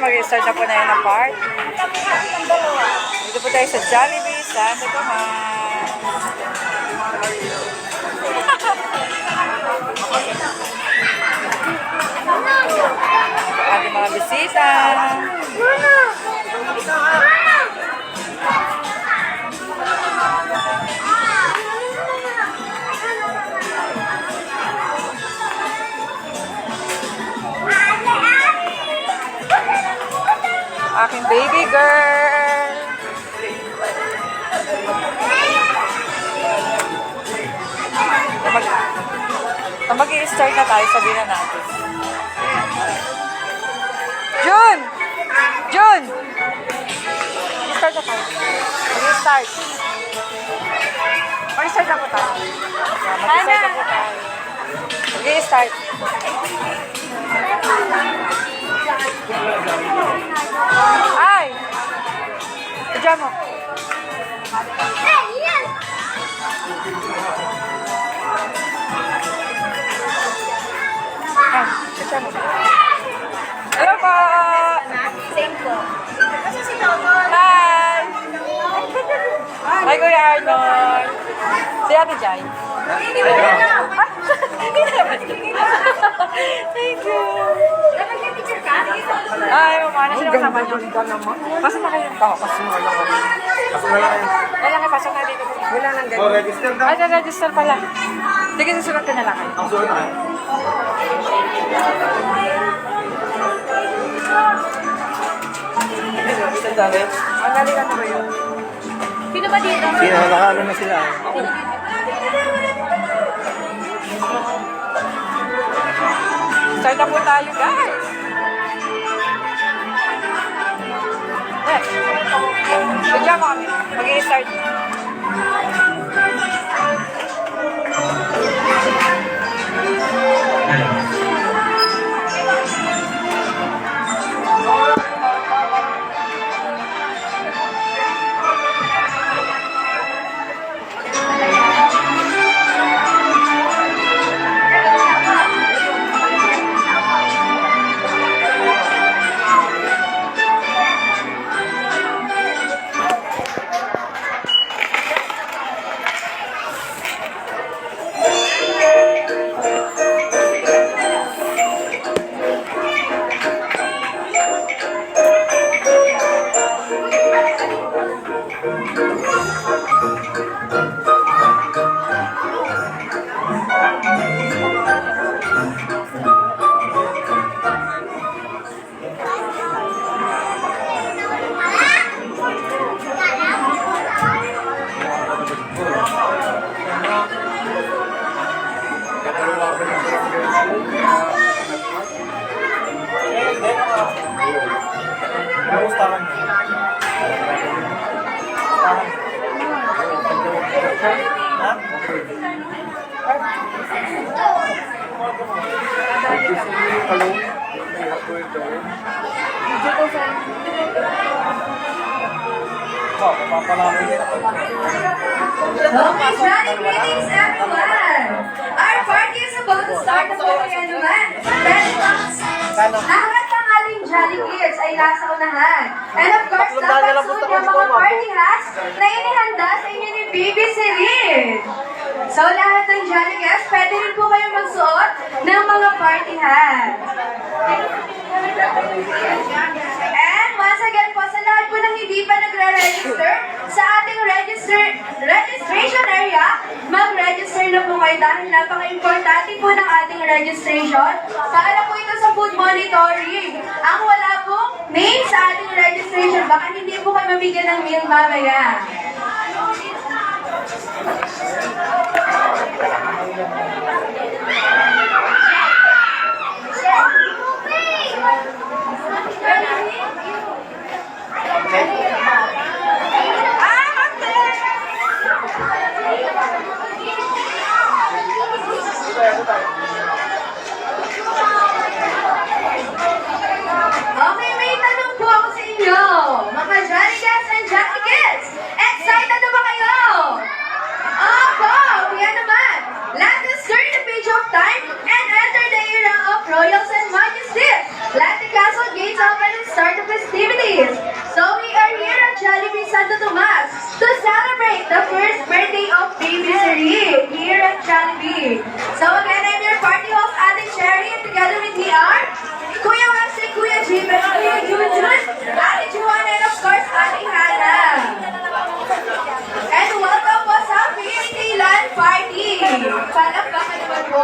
mag-start na po na yun ang party. Dito po tayo sa Jollibee, Santa Tomas. Ating mga bisita. Aking baby girl. Mag-i-start na tayo, sabihin na natin. Jun! Jun! Start na tayo. Mag-i-start. Mag-i-start na po tayo. Mag-i-start na po tayo. Mag-i-start. Ay! Diyan mo. Hey, yan! Ay, diyan mo. Hello po! Same po. Kasi si Dogon. Hi! Hi, Kuya Arnold. Si Ate Jai. Hindi mo na. Thank you. Dapat may picture ka? Ay, mama, na sila kasama niyo. Pasok na kayo. Pasok na lang. Wala kayo, pasok na dito. Wala nang ganyan. Register na. Ay, na-register pala. Sige, susunod ka na lang kayo. Ang suot na. Ang galing ka na ba yun? Sino ba dito? Nakakano na sila. Start na po tayo, guys. Eh, bigyan mo kami. Mag-i-start. Okay, Johnny, greetings everyone! Our party is about to start na po kaya naman. Pero lahat ng ating Jolly Kids ay nasa unahan. And of course, dapat suot yung mga party hats na inihanda sa inyo ni Bibi Celine. So lahat ng Jolly Kids, pwede rin po kayo magsuot ng mga party hats. And once again po, sa lahat po ng hindi pa nagre-register, sa ating registration area, mag-register na po kayo dahil napaka-importante po ng ating registration para po ito sa food monitoring. Ang wala pong name sa ating registration, baka hindi po kayo mabigyan ng meal mamaya. Okay, may tanong po ako sa inyo. Mga Johnny Cats and Johnny Kids, excited na ba kayo? Opo, kaya naman. Let us turn the page of time families. So we are here at Jollibee Santo Tomas to celebrate the first birthday of baby Siri here at Jollibee. So again, I'm your party host, Ate Cherry, and together with me are Kuya Wesley, Kuya Jim, and Kuya Junjun, Ate Juana, and of course, Ate Hannah. And welcome po sa PNT Land Party. Palakpakan naman po.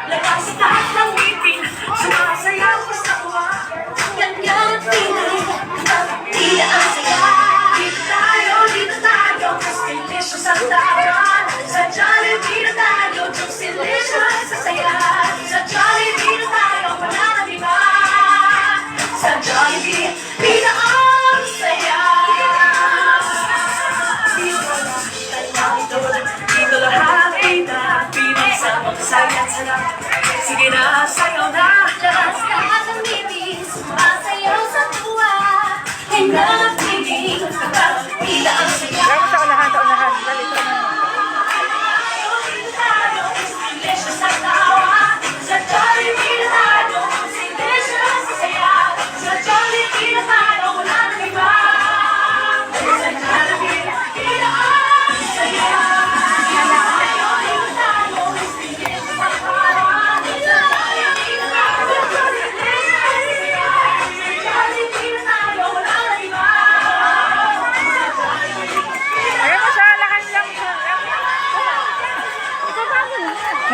Lakas taas ng ngipin, sumasayaw sa tuwa. Ganyan ang feeling, tila ang saya. Dito tayo, mas delicious ang taran. Sa Jollibee na tayo, jokes delicious sa saya. Sa Jollibee na tayo, pananaliba. Sa Jollibee, pina ang saya. Dito lahat ay napinig sa magsaya't sarap. Sige na, sayaw na. Lakas lahat ng ngipin, sumasayaw sa tuwa. Hinapigil, tila ang saya. Gawin sa unahan, sa unahan. Dali, sa unahan. Delicious ang tawa. Sa Jollibee na tayo, delicious sa saya. Sa Jollibee na tayo, wala nang iba. Sa Jollibee, tila ang saya. Ayaw mo siya, lakan lang siya.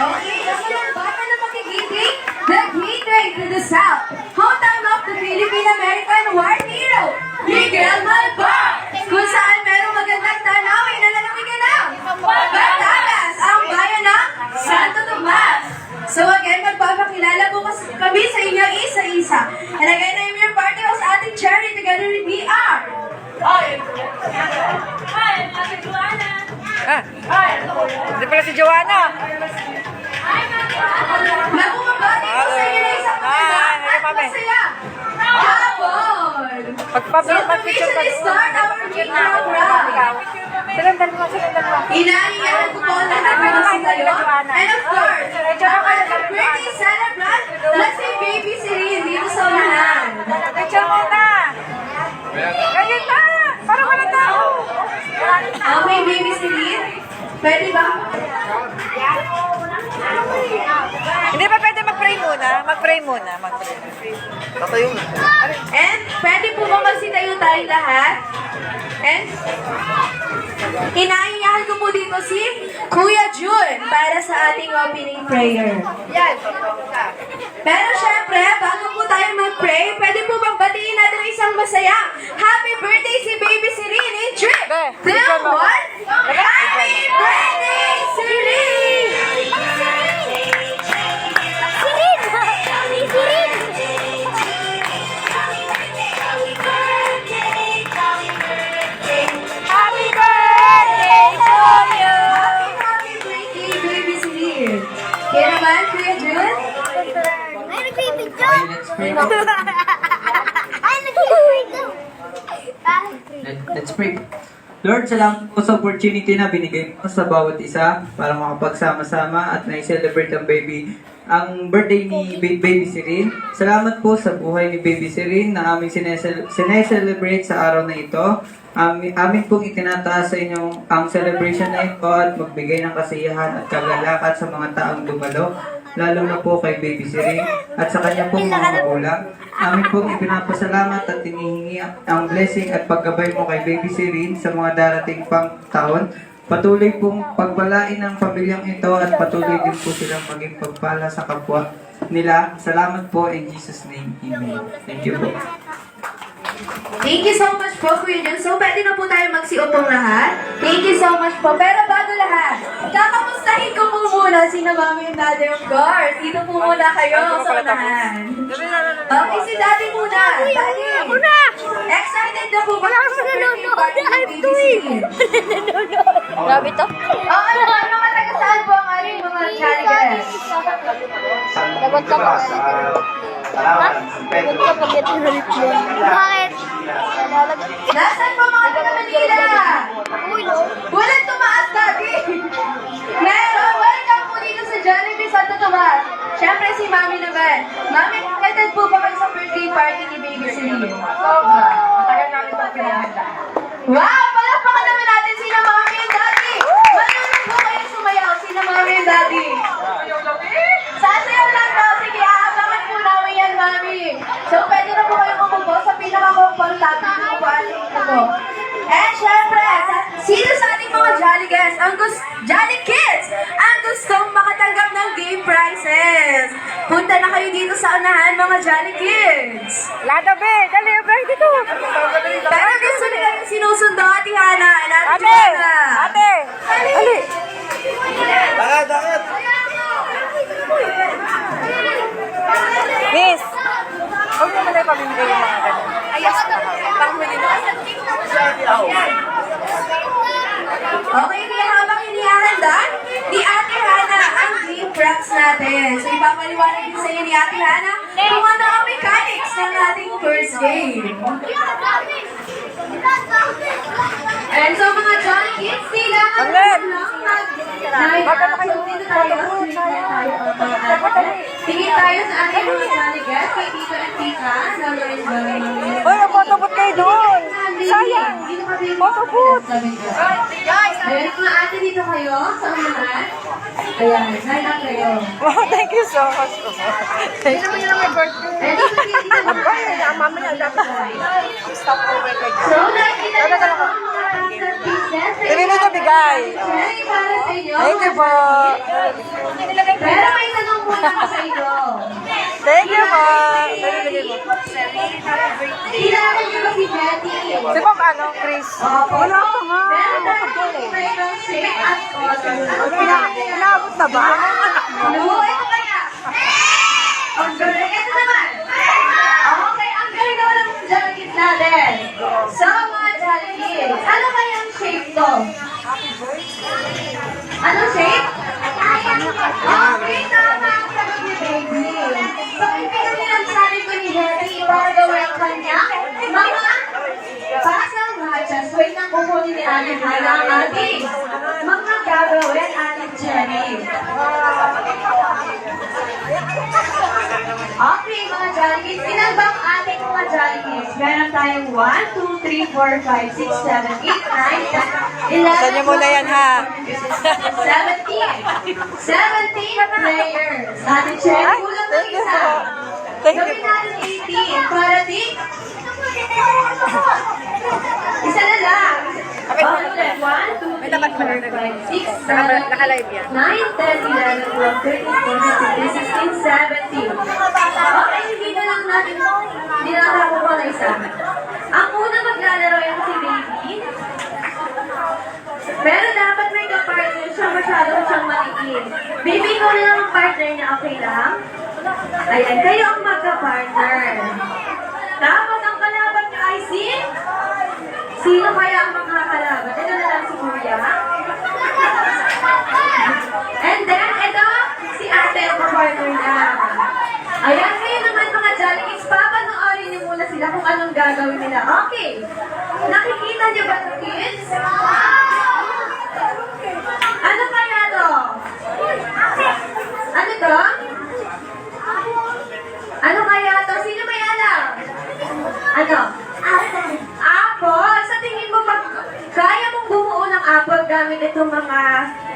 Okay, kasi ang bata na makikiting, the gateway to the South. Hometown of the Philippine-American war hero, Miguel Malvar. Kung saan merong magandang tanawin na nalamigan ng Batangas, ang bayan ng Santo Tomas. So again, magpapakilala po kami sa inyo isa-isa. And again, I'm your party host, Ate Cherry, together with me are... Hi, Ate Juana. Ah, hindi pala si Joanna. Magpapabati ko sa inyo na isang maganda at masaya. Hapon! So, provisionally start our Gingaw Round. Silang dalawa, silang dalawa. Inaanyayahan ko po ang lahat ng mga tayo. And of course, ang ating birthday celebrant, let's say Baby Siri dito sa unahan. Picture mo na. Ganyan na. Parang wala tao. Okay, Baby Siri? Pwede ba? Hindi ba pwede mag-pray muna? Mag-pray muna. Mag-pray. Tatayo na. And pwede po ba magsitayo tayong lahat? And inaanyayahan ko po dito si Kuya Jun para sa ating opening prayer. Yan. Pero syempre, bago po tayo mag-pray, pwede po bang batiin natin ang isang masaya? Happy birthday si Baby Siri in 3, 2, 1! Happy birthday, Siri! Happy birthday to you. Happy birthday, Baby Siri! Kaya naman, Kuya Jun? Ay, nagbibidyo! Ay, Let's pray. Lord, salamat po sa opportunity na binigay mo sa bawat isa para makapagsama-sama at na-celebrate ang birthday ni Baby Sirin. Salamat po sa buhay ni Baby Sirin na aming sineselebrate sa araw na ito. Amin pong itinataas sa inyo ang celebration na ito at magbigay ng kasiyahan at kagalakan sa mga taong dumalo, lalo na po kay Baby Sirin at sa kanya pong mga magulang. Amin pong ipinapasalamat at hinihingi ang blessing at paggabay mo kay Baby Sirin sa mga darating pang taon. Patuloy pong pagbalain ng pamilyang ito at patuloy din po silang maging pagpala sa kapwa nila. Salamat po in Jesus' name. Amen. Thank you po. Thank you so much po, Kuya Jun. So, pwede na po tayo magsiupong lahat. Thank you so much po. Pero bago lahat, kakamustahin ko po muna si Mami and Daddy, of course. Dito po muna kayo sa unahan. Okay, si Daddy muna. Daddy. Excited na po ba kayo sa birthday party ng BBC? Grabe to. Ano mga saan po ang ating mga challenges? Lagot ka pa. Ha? Lagot ka pag ito ulit mo. Bakit? po. And syempre, sino sa ating mga Jolly guests, Jolly Kids, ang gustong makatanggap ng game prizes? Punta na kayo dito sa unahan, mga Jolly Kids. Lada be, dali, break dito. Pero gusto nila yung sinusundo, Ate Hana and Ate Ate, Joanna. ate, dali. Dakit! Miss, huwag naman tayo pamimigay yung mga ganun. Ayos na. Panghuli na. Okay, kaya habang inihahanda ni Ate Hana ang game props natin. So ipapaliwanag din sa inyo ni Ate Hana kung ano ang mechanics ng ating first game. And so mga Jolly Kids, kailangan Ang lep! So dito tayo, tingin tayo sa ating mga Jolly Guests, kay Tito at Tita, na Lois Balamang. Uy, photobooth kayo doon. Sayang. Photobooth. Ayun, mga ate dito kayo, sa unahan. Ayan, line up kayo. Wow, thank you so much. Thank you. And dito kayo. Mamaya dapat. Stop over kay So, nakikita niyo po ang mga masterpieces. Dili na bigay. Very para sa inyo. Thank you po. Pero may tanong muna ako sa inyo. Thank you po. Dali mo. Kilala niyo ba si Betty? Si Pop, ano, Chris? Opo. Wala pa nga. Meron tayong iba-ibang shape at color. Inaabot na ba? No, ito kaya. Ang galing. Ito naman. Okay, ang galing naman ng Jolly Kids natin. So, mga Jolly Kids, ano kaya ang shape to? Anong shape? Okay, tama ang sagot ni Baby. So, ipinagsabi ko ni Betty para gawin kanya mga pasang matches. Wait lang, kukunin ni Ate Hana ang ating mga gagawin, Ate Jenny. Okay, mga Jolly Kids. Ilan ba ang ating mga Jolly Kids? Meron tayong 1, 2, 3, 4, 5, 6, 7, 8, 9, 10, 11, Saan niyo muna yan, ha? 17 players. Ate Jenny, kulang ng isa. Thank you Gawin po. natin 18 para di... Isa na lang. Okay, 1, 2, 3, 4, 5, 6, 7, Naka-live yan. 9, 10, 11, 12, 13, 14, 15, 16, 17. Okay, hindi na lang natin, hindi na lang ako pa na isa. Ang unang maglalaro ay si Baby. Pero dapat may ka-partner siya, masyado siyang maliit. Baby, ikaw na lang ang partner niya, okay lang? Ayan, kayo ang magka-partner. Tapos ang kalaban niyo ay sino kaya ang makakalaban? Ito na lang si Kuya. And then, ito, si ate ang partner niya. Ayan, kayo naman mga Jolly Kids, papanoorin niyo muna sila kung anong gagawin nila. Okay. Nakikita niyo ba ito, kids? Ano kaya to? Ano to? Ano kaya to? Sino may alam? Ano? Apple? Sa tingin mo, pag kaya mong bumuo ng apple gamit itong mga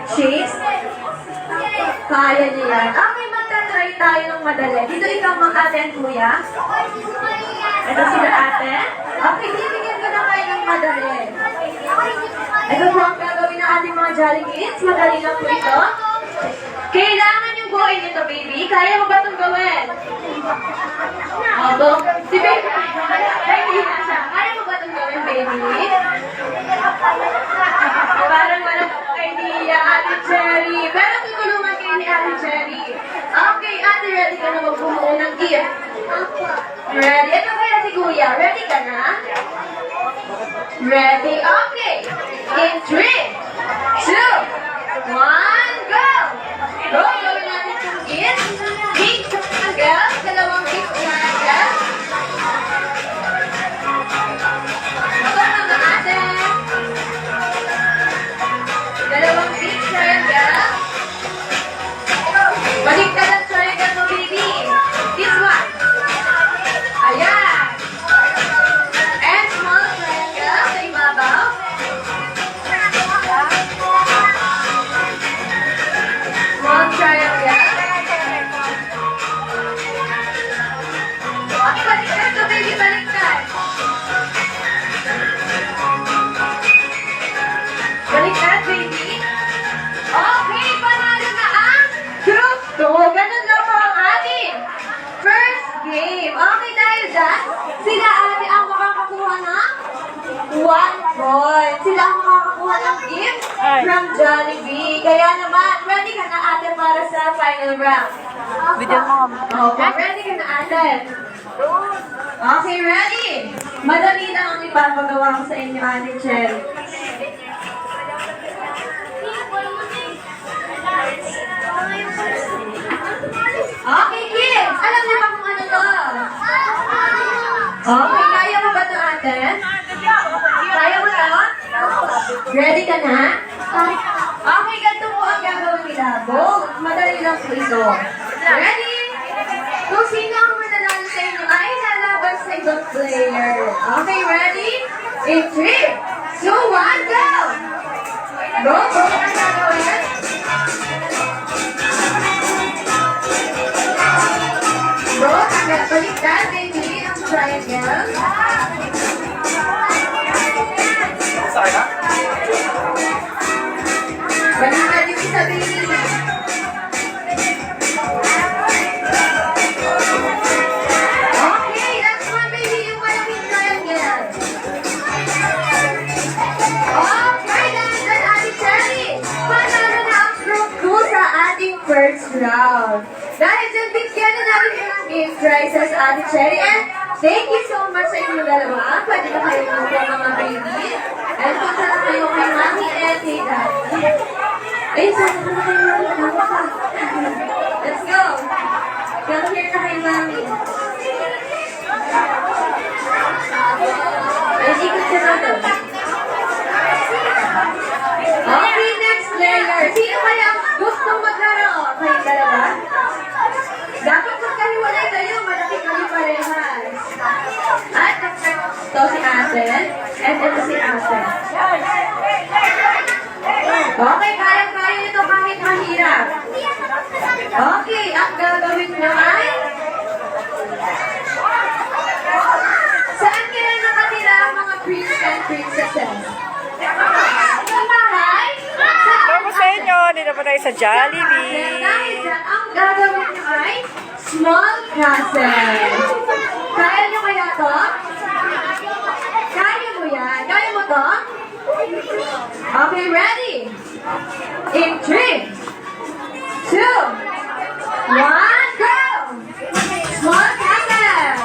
shapes? Kaya niya yan. Okay, magta-try tayo ng madali. Dito ikaw mga ate and kuya. Ito sila ate. Okay, bibigyan ko na kayo ng madali. Ito po ang gagawin ng ating mga Jolly Kids. Madali lang po ito. Kailangan yung buhayin nito, baby. Kaya mo ba itong gawin? Opo. Si baby. Baby na siya. Kaya mo ba itong gawin, baby? Parang walang idea, Ate Cherry. Pero tutulungan kayo ni Ate Cherry. Okay, Ate, ready ka na magbumuo ng gift? Ready? Ito kaya si Kuya. Ready ka na? Ready? Okay. In 3, 2, 1, go! Go! Gawin natin yung gift. Big triangle. Dalawang big triangle. Ito mga ate. Dalawang big triangle. Baliktad ang triangle mo, baby. This one. Ayan. And small triangle sa ibabaw. point. Sila ang makakakuha ng gift from Jollibee. Kaya naman, ready ka na ate para sa final round? Bigyan mo nga. Okay, ready ka na ate? Okay, ready? Madali lang ang ipapagawa ko sa inyo, Ate Cherry. Okay, kids! Alam niyo ba kung ano to? Okay, kaya mo ba to, ate? Kaya mo to? Ready ka na? Okay, ganito po ang gagawin nila. Both. Madali lang po ito. Ready? Kung sino ang mananalo sa inyo ay lalaban sa ibang player. Okay, ready? In 3, 2, 1, go! Go, go ang gagawin. Go, baliktad, baby. Ang triangle. Sakay na? Baliktad yung isa, baby. Okay, that's one, baby. Yung malaking triangle. Okay, that's an Ate Cherry. Panalo na ang group 2 sa ating first round. Dahil dyan, bigyan na natin yung gift prizes, Ate Cherry. And thank you so much sa inyong dalawa. Pwede na kayo mga mga baby. And punta na kayo kay Mami and kay Daddy. Ay, sana na kayo Mami. Let's go. Come here na kay Mami. Ay, ikot ka na doon. Okay, next player. Sino kaya ang gustong maglaro? Kayo dalawa? Dapat magkahiwalay kayo, malaki kayo parehas. At ito si Ate, and ito si Ate. Okay, kaya-kaya nito kahit mahirap. Okay, ang gagawin nyo ay... Saan kaya nakatira ang mga prince and princesses? Sa bahay? Hello po sa inyo. Dito po tayo sa Jollibee. Dahil dyan, ang gagawin nyo ay small castle. Kaya nyo kaya to? Kaya mo yan? Kaya mo to? Okay, ready? In 3, 2, 1, go! Small castle!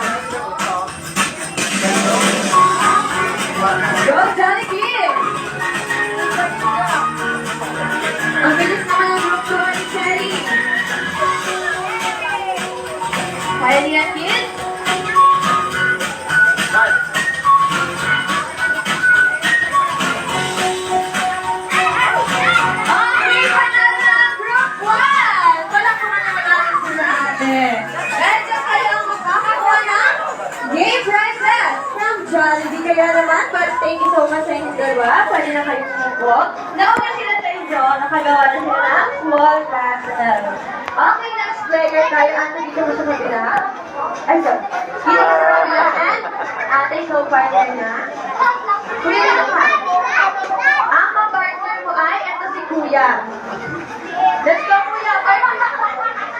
Go, Johnny Kid! Ang bilis naman ang group ko ni Cherry. Kaya niya, kids? Okay, panalo na ang group 1! Palakpakan naman natin sila ate. Medyo kayo ang magkakakuha ng game prizes from Jollibee. Kaya naman, but thank you so much sa inyong dalawa. Pwede na kayo sumuko. Nauna sila sa inyo, nakagawa na sila ng small castle. Okay, next player tayo. Ate, dito mo sa kabila. Ay, sorry. Dito ka sa kabila. And, ate, so partner na. Kuya, dito ka. Ang partner mo ay, ito si Kuya. Let's go, Kuya. Partner.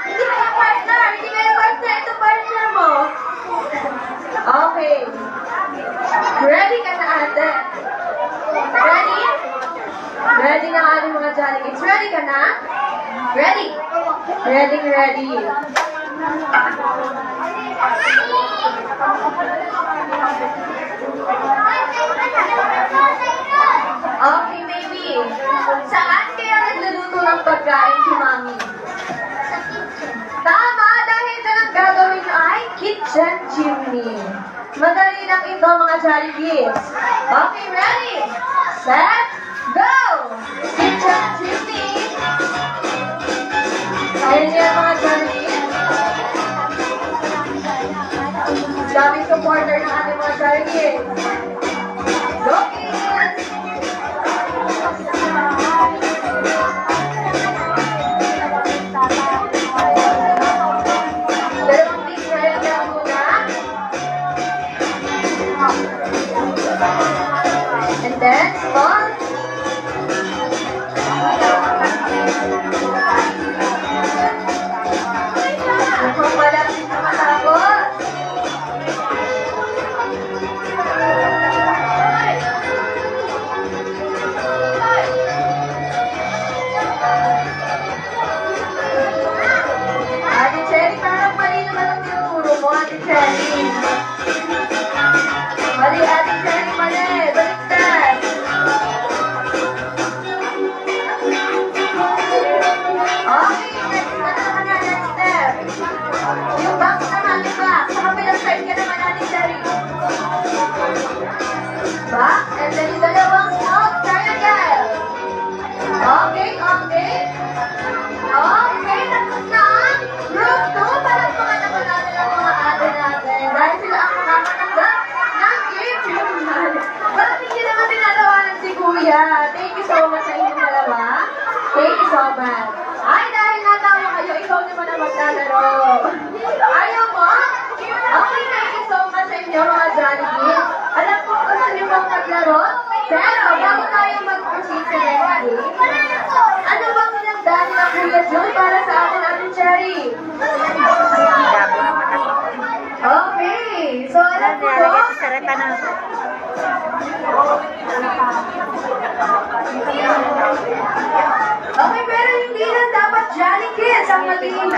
Hindi kayo partner. Hindi kayo partner. Ito partner mo. Okay. Ready ka na, ate? Ready? Ready na ang ating mga Jolly Kids. Ready ka na? Ready? Ready, ready. Okay, baby. Saan kaya nagluluto ng pagkain si Mami? Tama, dahil na ang gagawin nyo ay kitchen chimney. Madali lang ito, mga Jolly Kids. Okay, ready? Set, go! Kitchen chimney. Kaya niya mga Jolly Kids. Daming supporter ng ating mga Jolly Kids. Go, kids! Dalawang picture lang muna. And then, small. Ako malapit na matapos.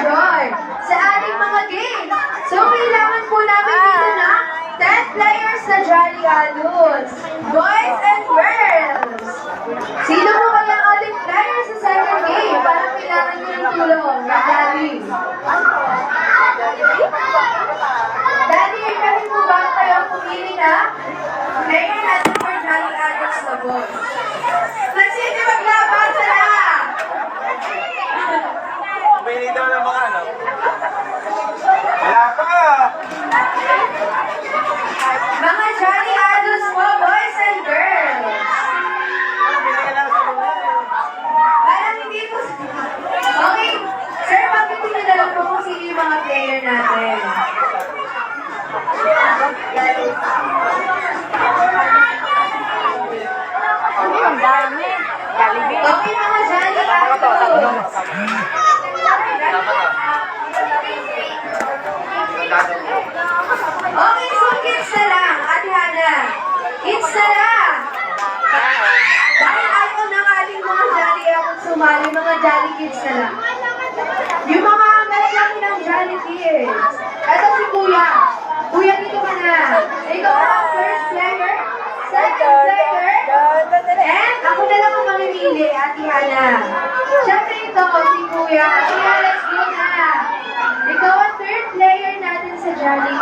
mag-enjoy sa ating mga games. So, kailangan po namin dito na 10 players na Jolly Adults, boys and girls. Sino po kaya ang ating players sa second game? Parang kailangan nyo ng tulong. Daddy. Daddy, kami po ba kayo pumili na? Player natin for Jolly Adults na boys. Magsindi maglaban sila! Pili daw ng mga ano. Wala ka! Mga Jolly Adults po, boys and girls. Parang hindi po... Okay, sir, bakit nyo na lang po kung sino yung mga player natin? Ang dami. Jollibee. Okay, mga Jolly Adults. Okay, so kids na lang, Ate Hana. Kids na lang. Dahil ayaw ng ating mga Jolly Adults sumali, mga Jolly Kids na lang. Yung mga malalaki ng Jolly Kids. Ito si Kuya. Kuya, dito ka na. Ikaw ang first player, second player, and ako na lang ang mamimili, Ate Hana. Siyempre ito, si Kuya. Kuya, let's go na. Ikaw ang third player natin sa Jolly.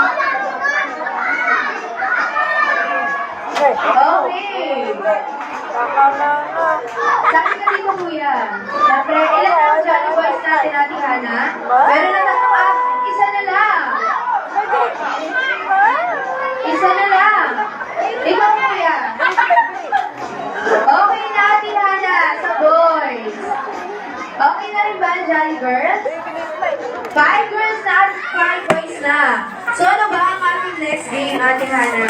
Okay. Sabi ka dito, Kuya. Siyempre, ilan ang Jolly Boys natin, Ate Hana? Meron na tayo, isa na lang. Isa na lang. Ikaw, Kuya. Okay na, Ate Hana, sa boys. Okay na rin ba ang Jolly Girls? 5 girls na at 5 boys na. So, ano ba ang ating next game, Ate Hana?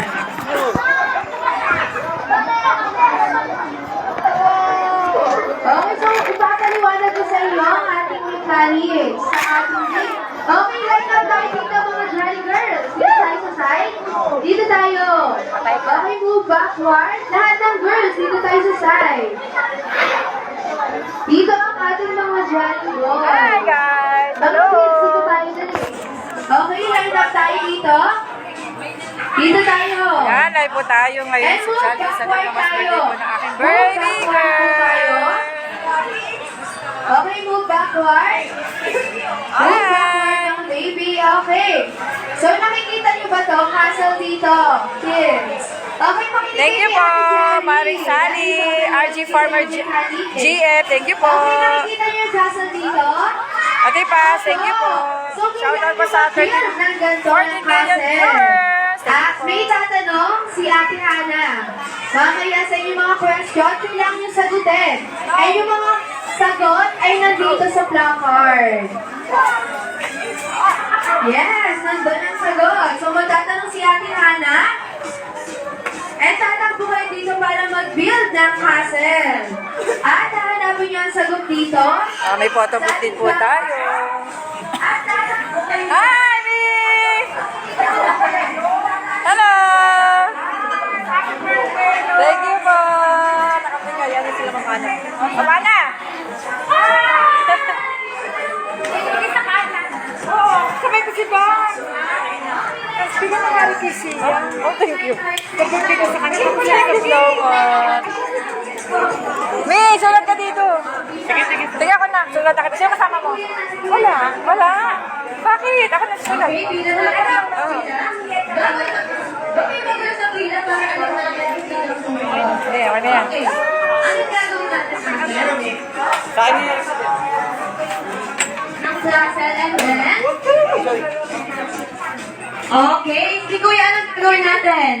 Okay, so ipapaliwanag ko sa inyo ang ating mechanics sa ating game. Okay, line up tayo dito mga Jolly Girls. Dito tayo sa side. Dito tayo. Okay, move backward. Lahat ng girls, dito tayo sa side. Dito ang ating mga Jolly Boys. Hi guys! Mga Hello! kids, dito tayo dali. Okay, line up tayo dito. Dito tayo. Yan, live po tayo ngayon And sa move Jollibee. Sa backward nagkamas birthday tayo. po ng aking Move baby backward po tayo. girl. Okay, move backward. Move backward ang baby. Okay. So, nakikita niyo ba to? Castle dito. Kids. Okay, makinig Thank you kay po, Ate Jenny. Maring Sally, RG Farmer GF. Thank you po. Okay, nakikita niyo yung castle dito? Ate Paz, thank you po. So, Shout out po sa 14 million 14 million viewers. Thank At you po. may tatanong si Ate Hana. Mamaya sa inyong mga question, kailangan nyo sagutin. Ay yung mga sagot ay nandito sa placard. Yes, nandun ang sagot. So magtatanong si Ate Hana. And tatakbo kayo dito para mag-build ng castle. At hahanapin nyo ang sagot dito. May photo booth din po tayo. At tatakbo kayo. Hi, Mi! Hello! Thank you po. Nakapinga, yan na sila mamana. Mamana! Sabay ko si Bang! Bigyan mo nga rin kay Sia. Oh, thank you. Pag-birthday ko sa kanya, thank you so much. May, sulat ka dito. Sige ako na. Sulat ka. Sino kasama mo? Wala. Wala. Bakit? Ako na sulat. Okay, pila na lang. Okay, mag-usapila para Hindi, okay na yan. Okay. Ano gagawin natin sa akin? Saan niya? Ng castle and then? Okay, si Kuya, anong gagawin natin?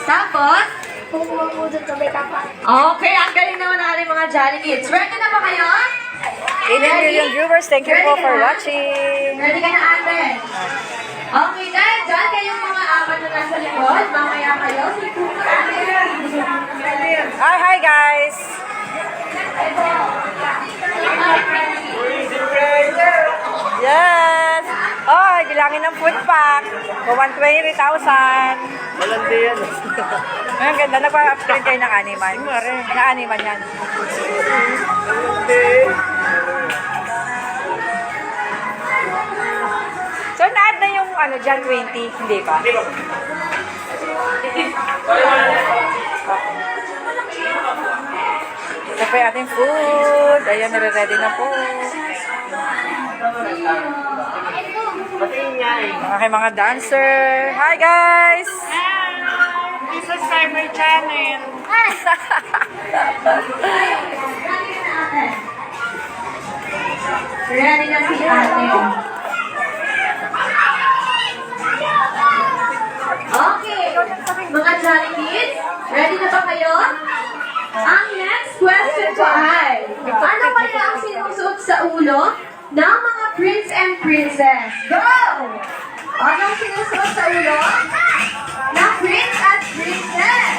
Tapos? Kukuha mo doon sa may tapat. Okay, ang galing naman natin mga Jolly Kids. Ready na ba kayo? 8 million viewers. Thank you po for watching. Ready ka na ate? Okay, dahil dyan kayong mga apat na nasa likod, mamaya kayo, si Kuya. Hi guys. Yes. Oh, bilangin ng food pack. For 120,000. Malandi yan. Ang ganda. Nagpa-print kayo ng animan. Na animan yan. Malandi. ano, Jan 20, hindi pa. Ito pa yung ating food. Ayan, nire-ready na po. Ang aking mga dancer. Hi guys! Please subscribe my channel. Ready na si ate. Okay, mga Jolly Kids, ready na ba kayo? Ang next question ko ay, ano kaya ang sinusuot sa ulo ng mga prince and princess? Go! Anong sinusuot sa ulo ng prince at princess?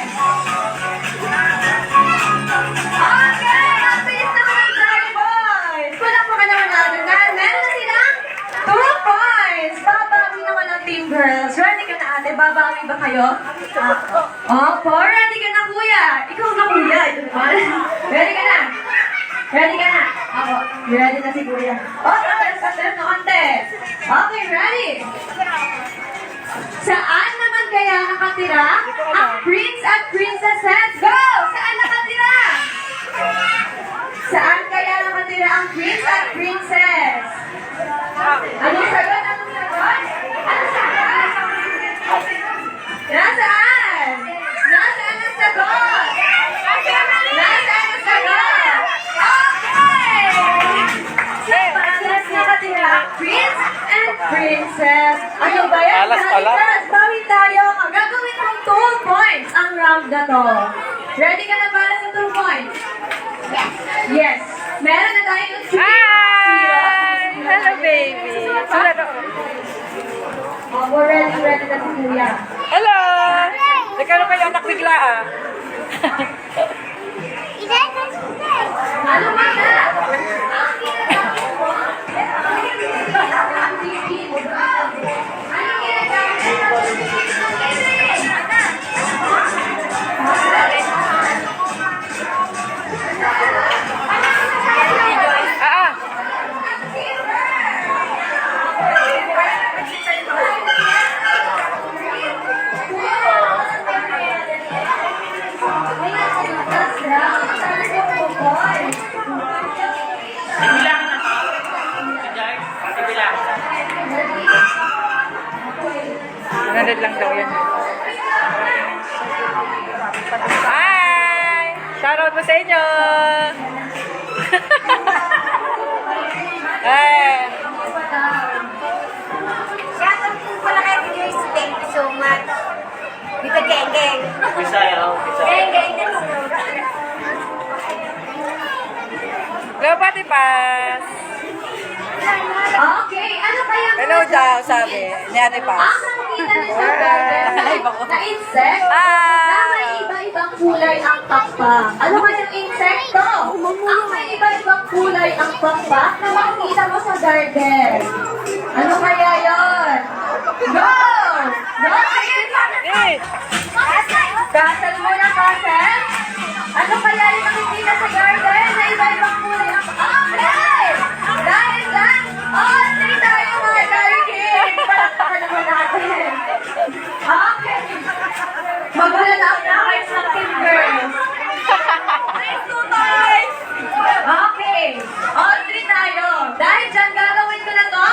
Okay, ang bilis naman ng Jolly Boys! Kulang pa ka naman natin dahil meron na silang 2 points! Babawi naman ang Team Girls. Ready ka na ate? Babawi ba kayo? Opo, ready ka na kuya. Ikaw na kuya. Ito naman. Ready ka na? Ready ka na? Ako. Ready na si kuya. Okay, patras na konti. Okay, ready? Saan naman kaya nakatira ang prince at princesses? Go! Saan nakatira? Saan kaya nakatira ang prince at princess? Anong sagot? Anong sagot? Anong sagot? Nasaan? Nasaan ang sagot? Nasaan ang sagot? Okay! Saan nakatira ang prince and princess? Ano ba yan? Alas, bawi tayo. Gagawin mong 2 points ang round na to. Ready ka na para sa 2 points? Yes. Meron na tayo ng Hi! Hello baby! Sulat ako. We're ready na si Kuya. Hello! Nagkaroon kayo anak bigla ah. Ano ba na? Ah, ah. Nandad lang daw yan. Hi! Shoutout po sa inyo! Hey! Shoutout po pala kay Joyce. Thank you so much. Dito, Geng Geng. Geng Geng din po. Hello, Pati Paz! Okay, ano kaya Hello daw, sabi ni Ate ang Paz. nakikita niyo sa garden na insect na may iba-ibang kulay ang pakpak? Ano kayang insekto? Ang may iba-ibang kulay ang pakpak na makikita mo sa garden. Ano kaya yon? Go! Go! Eh! Kasal mo na, kasal? Ano kaya yung makikita sa garden na iba-ibang kulay ang pakpak? Okay! Dahil dyan, all three tayo mga Jolly Kids! Palakpakan naman natin. Okay. Mag-alala na kayo sa Team Girls. Okay. All three tayo. Dahil dyan, gagawin ko na to.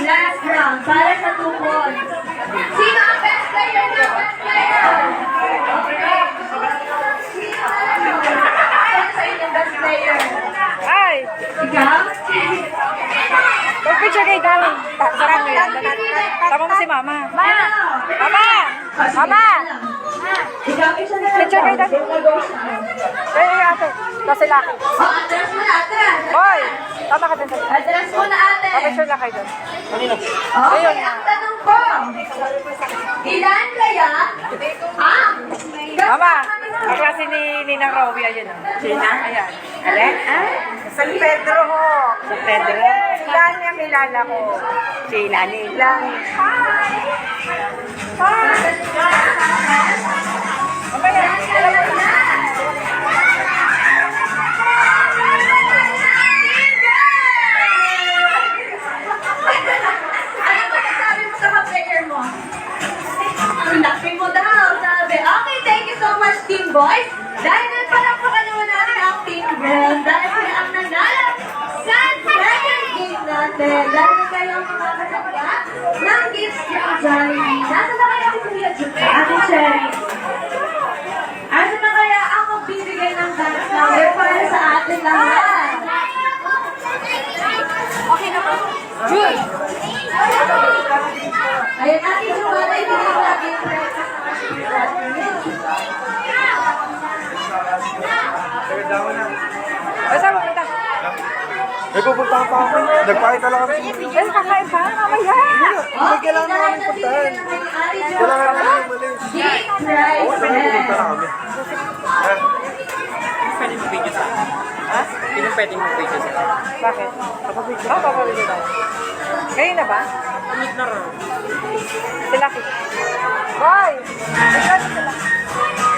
Last round. Para sa 2 points. Sino ang best player na? Best player. Okay. Sino sa inyong best player? Hi! Ikaw? Pag-picture kayo dami. Sarap mo yan. Tama mo si Mama. Mama! Mama! Ikaw, isa na lang. Picture kayo dami. Kaya yung ate. Kasi laki. Oh, atras mo na, atras. Hoy! Tama ka din. Atras mo na, ate. Picture lang kayo doon. Okay, ang tanong ko. Ilan kaya ang Mama! Ang klase ni Ninang Roby. Ayun. Sina? Ayan. Ale? San Pedro ho. Sa Pedro. Sila niya kilala ko. Sila nila. Ano ba sabi mo sa kapatid? boys. Dahil doon pa lang po naman natin ang Team Girl. Dahil sila ang nanalo sa second game natin. Dahil kayong mga kasama ng gifts ng Jollibee. Nasa na kaya ako kuya Ate Cherry? Ano na kaya ang magbibigay ng dance number para sa atin lahat? Okay na po. Jules! Ayan natin yung bata, ibigay mo natin yung breakfast. Basta pupunta. May pupunta pa ako. Nagpakita lang kami. Basta kakain pa, mamaya. May kailangan na kami puntahan. Kailangan na kami umalis. Big prize. Oo, pero pupunta na kami. Pwede mo video sa akin? Ha? Hindi pwede mo video sa akin. Bakit? Papabili tayo. Ngayon na ba? Umit na rin. Sila ki. Boy! Bigyan na sila.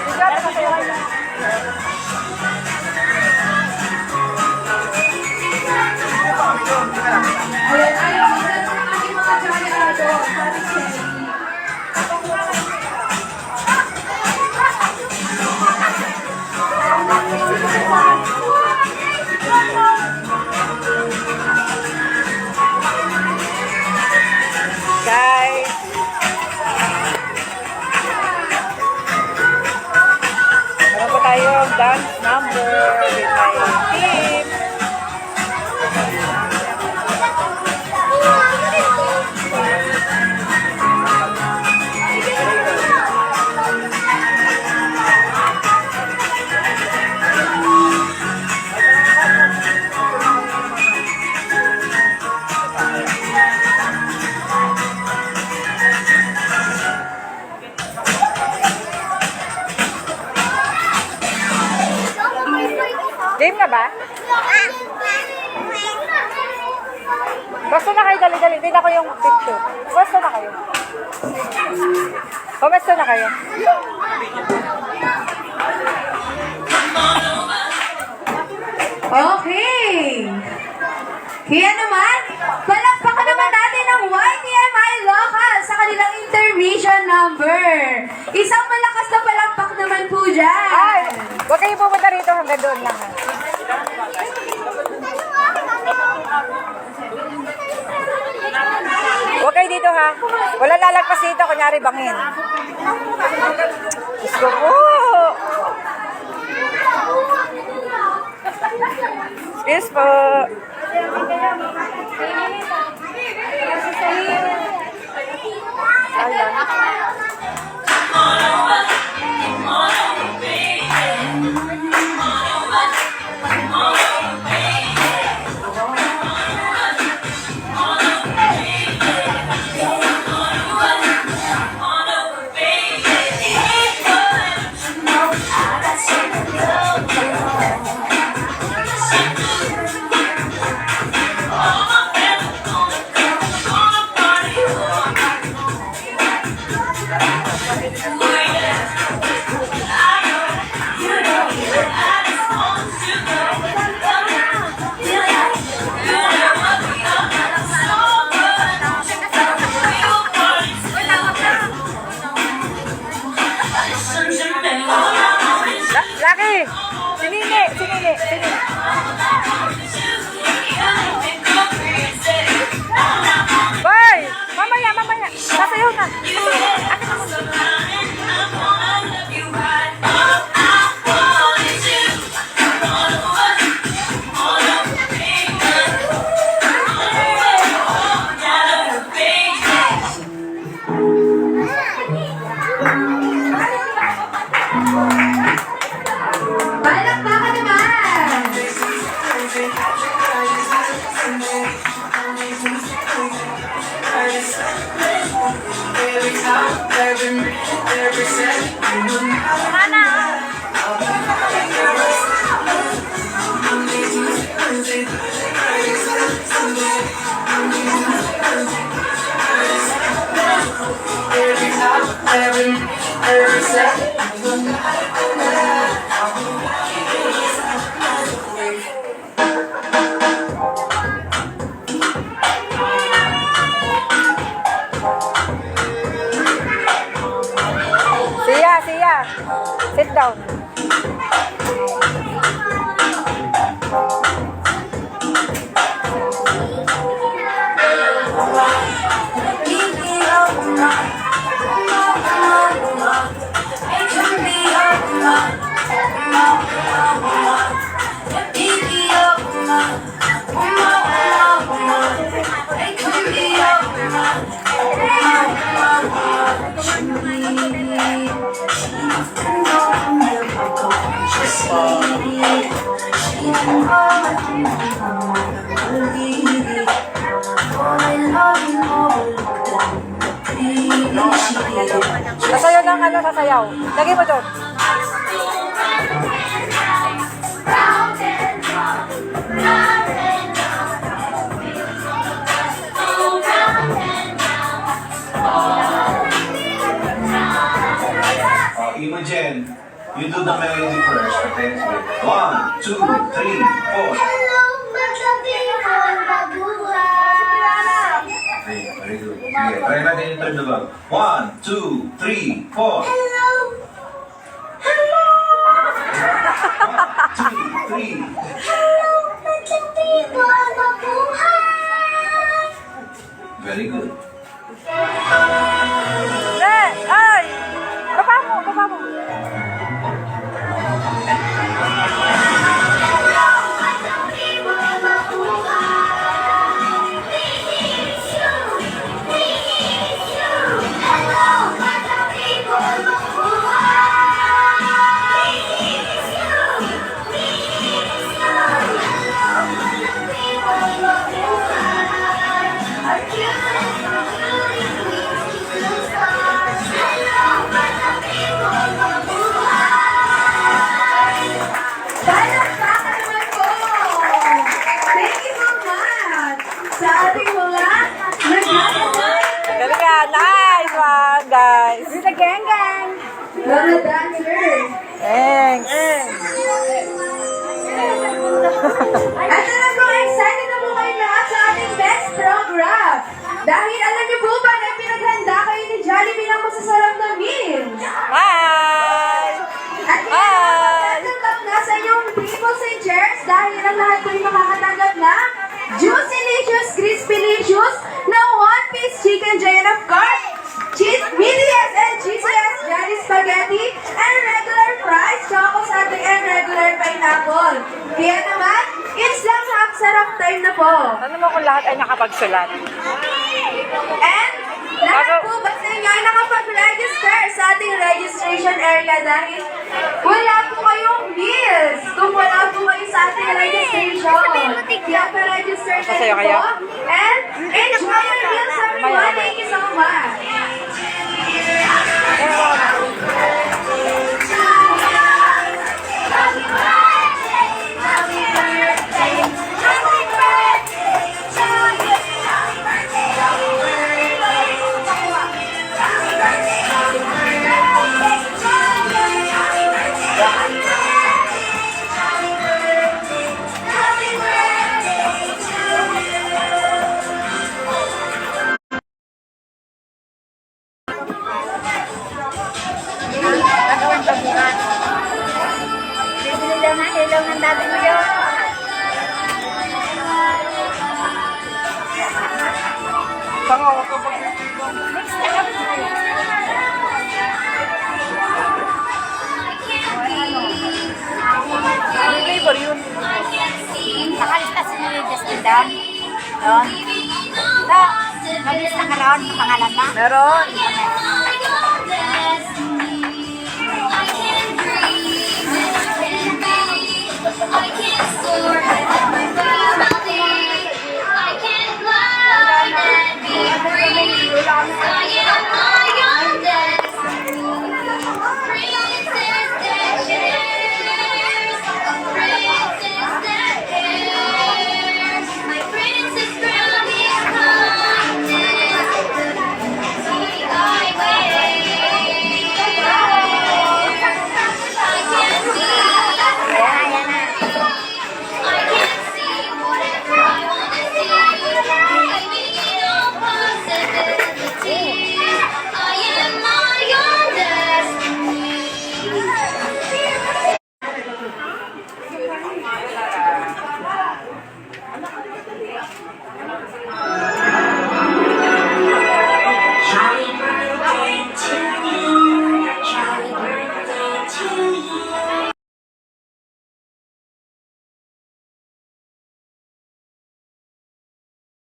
Bigyan na kayo kayo. Ayan, ayaw ko na ng aking mga jolly-ado. Sabi Cherry. Guys! Meron pa tayong dance number with my team. Game na ba? Basta na kayo, dali-dali. Hindi na ko yung picture. Basta na kayo. Basta na kayo. Okay. Kaya naman, palakpakan naman natin ang YTMI Local sa kanilang intermission number. Isang malakas na palakpak naman po dyan. Ay! Huwag kayo pumunta rito hanggang doon lang. Ha? Huwag kayo dito ha. Wala lalagpas dito, kunyari bangin. Gusto ko. Excuse po. Ayan. Laki! Sinili! Sinili! Sinili! Boy! Mamaya! Mamaya! Sasayaw na! Palakpakan naman. Siya! Sit down. Sasayaw ng ano, sasayaw. Lagay mo doon. Imogen, you do the melody first, but then it's good. 1, 2, 3, 4. Okay, very good. Sige, try natin yung third na ba? 1, 2, 3, 4. 1, 2, 3. Very good. Ay! Baba mo, baba mo. Palakpakan naman po! Thank you so much sa ating mga nagdadasal, Galing nga. Nice one, guys. This is the gang gang. mga dancers. Thanks. At alam ko, excited na po kayo lahat sa ating best program. Dahil alam niyo po ba na pinaghanda kayo ni Jollibee ng masasarap na meals. Hi! At itatanggap na sa inyong tables and chairs dahil ang lahat po ay makakatanggap na Juicylicious Crispylicious na one-piece chicken giant of course, medias and cheesiest Jolly Spaghetti, and regular fries, choco satay, and regular pineapple. Kaya naman, it's lang sarap time na po. Ano mo kung lahat ay nakapagsulat? And lahat po ba sa inyo ay nakapag-register sa ating registration area dahil wala po kayong meals kung wala po kayo sa ating registration. Kaya pa-register na Masaya rin kayo? po. And enjoy your meals everyone. Thank you so much. Bibili daw ng ilaw ng dati mo yun. Pangawa ko pag flavor yun. Nakalista si Justin daw. Doon. Mabilis na ka ron, pangalan na. Meron.